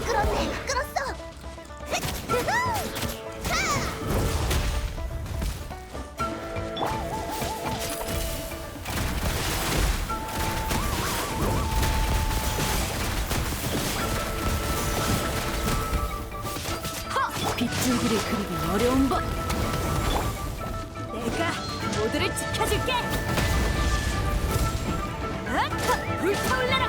끌었네, 끌었어. 빗줄기를 그리기 어려운 법. 내가 모두를 지켜줄게. 불타올라라.